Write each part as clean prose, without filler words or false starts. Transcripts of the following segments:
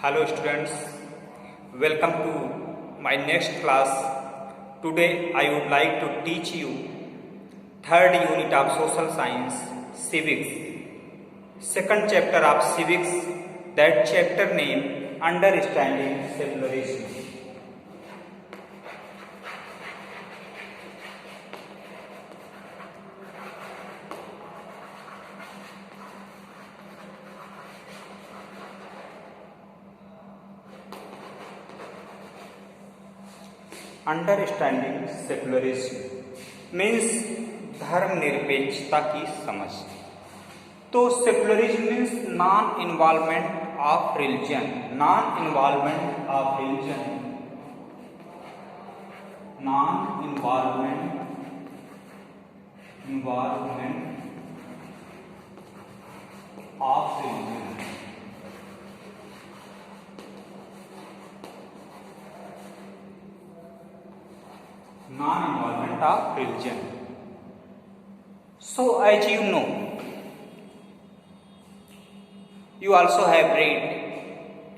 Hello students, welcome to my next class. Today I would like to teach you third unit of social science, civics. Second chapter of civics, that chapter name understanding secularism. Understanding secularism means धर्मनिरपेक्षता की समझ। तो secularism means non involvement of religion, non involvement of religion, non involvement of religion, non-involvement of religion. So as you know, you also have read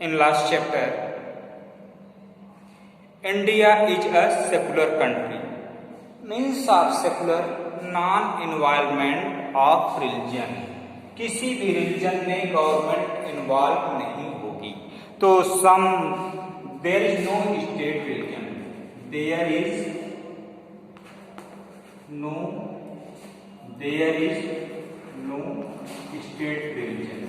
in last chapter, India is a secular country, means of secular non-involvement of religion. किसी भी religion में government involve नहीं होगी। तो there is no state religion, there is no state religion.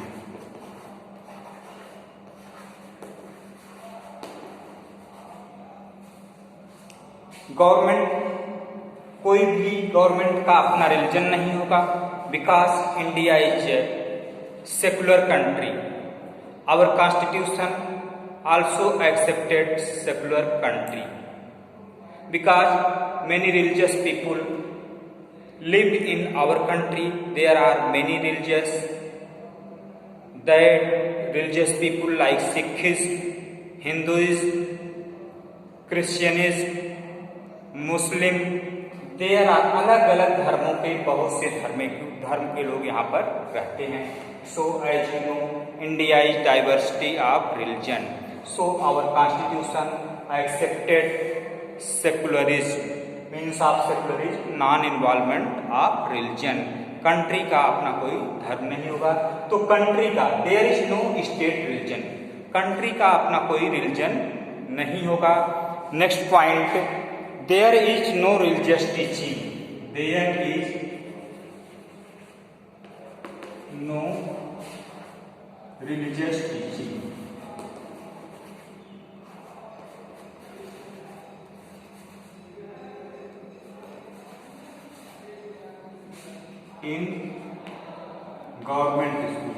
कोई भी government का अपना रिलीजन नहीं होगा, because India is a secular country. Our constitution also accepted secular country because many religious people lived in our country. There are many religious people like Sikhism, Hinduism, Christianism, Muslim. There are अलग अलग धर्मों के बहुत से धर्म के लोग यहाँ पर रहते हैं. So as you know, India is diversity of religion. So our constitution accepted secularism, means of secularism, non-involvement of religion. Country का अपना कोई धर्म नहीं होगा. तो कंट्री का there is no state religion, country का अपना कोई रिलीजन नहीं होगा. Next point, there is no religious teaching, there is no religious teaching. In government school.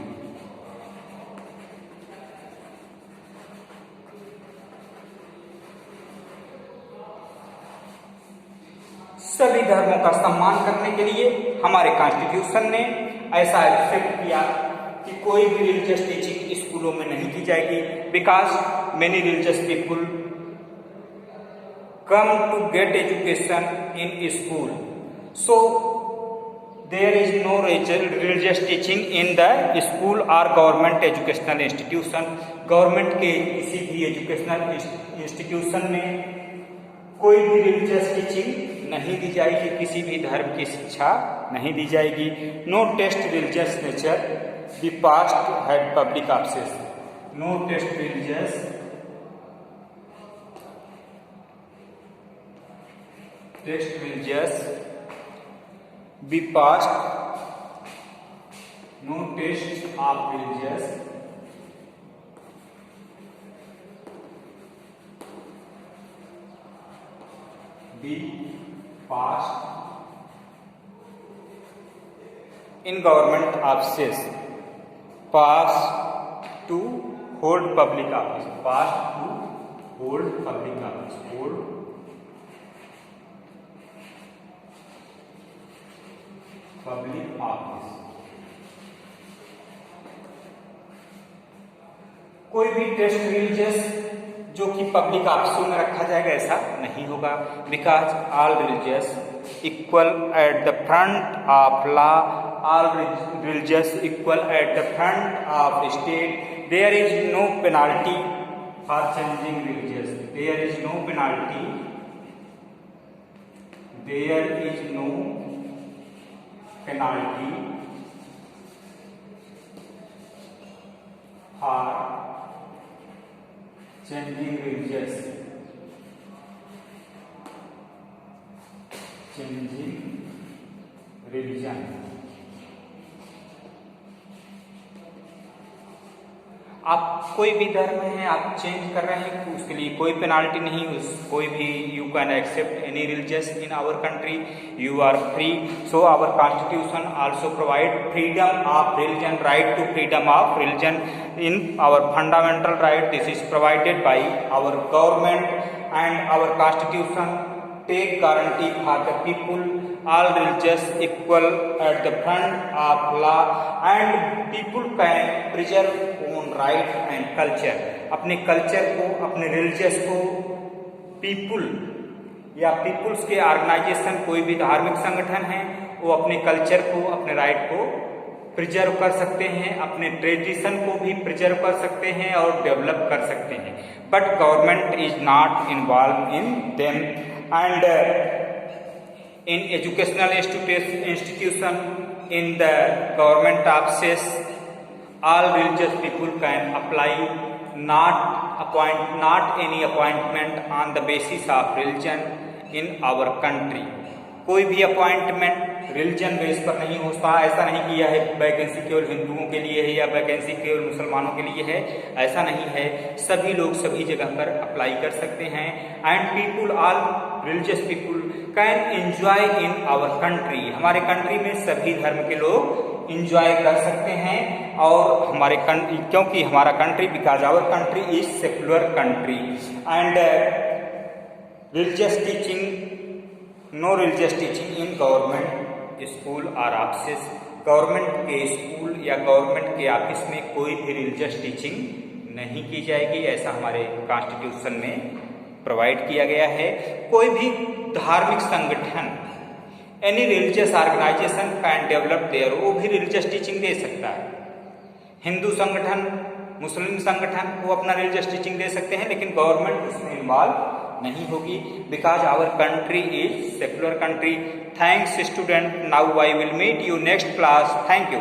सभी धर्मों का सम्मान करने के लिए हमारे कॉन्स्टिट्यूशन ने ऐसा एक्सेप्ट किया कि कोई भी रिलीजियस टीचिंग स्कूलों में नहीं की जाएगी, because many religious people come to get education in school. So there is no religious teaching in the school or government educational institution. Government के किसी भी एजुकेशनल इंस्टीट्यूशन में कोई भी रिलीजियस टीचिंग नहीं दी जाएगी, किसी भी धर्म की शिक्षा नहीं दी जाएगी. No test religious nature be passed had public office, no test religious be passed, no test of religious be passed in government offices, passed to hold public office, passed to hold public office, hold public office. कोई भी test religious जो कि public ऑफिसों में रखा जाएगा ऐसा नहीं होगा, because all religious equal at the front of law, all religious equal at the front of state. There is no penalty for changing religious, there is no penalty, there is no penalty for changing religious, changing religion। आप कोई भी धर्म है आप change कर रहे हैं उसके लिए कोई पेनाल्टी नहीं, उस कोई भी you can accept any religious in our country, you are free. So our constitution also provide freedom of religion, right to freedom of religion in our fundamental right. This is provided by our government and our constitution take guarantee for the people, all religious equal at the front of law and people can preserve own right and culture। अपने culture को, अपने religious को people या people's के organisation, कोई भी धार्मिक संगठन है वो अपने कल्चर को, अपने राइट को प्रिजर्व कर सकते हैं, अपने ट्रेडिशन को भी प्रिजर्व कर सकते हैं और डेवलप कर सकते हैं। But government is not involve in them and in educational institution in the government offices all religious people can apply, not any appointment on the basis of religion in our country। कोई भी appointment religion base पर नहीं होता, ऐसा नहीं किया है vacancy केवल हिंदुओं के लिए है या वैकेंसी केवल मुसलमानों के लिए है, ऐसा नहीं है। सभी लोग सभी जगह पर अप्लाई कर सकते हैं and people, all religious people can enjoy in our country. हमारे कंट्री में सभी धर्म के लोग इंजॉय कर सकते हैं और हमारे कंट्री, क्योंकि हमारा country, because our country is secular country and religious teaching, no religious teaching in government school और ऑफिस। गवर्नमेंट के स्कूल या गवर्नमेंट के ऑफिस में कोई भी रिलीजियस टीचिंग नहीं की जाएगी, ऐसा हमारे कॉन्स्टिट्यूशन में प्रोवाइड किया गया है। कोई भी धार्मिक संगठन, any religious organisation can develop there, वो भी रिलीजियस टीचिंग दे सकता है। हिंदू संगठन, मुस्लिम संगठन वो अपना रिलीजियस टीचिंग दे सकते हैं, लेकिन गवर्नमेंट उसमें इन्वॉल्व नहीं होगी because our country is secular country. Thanks student, now I will meet you next class. Thank you.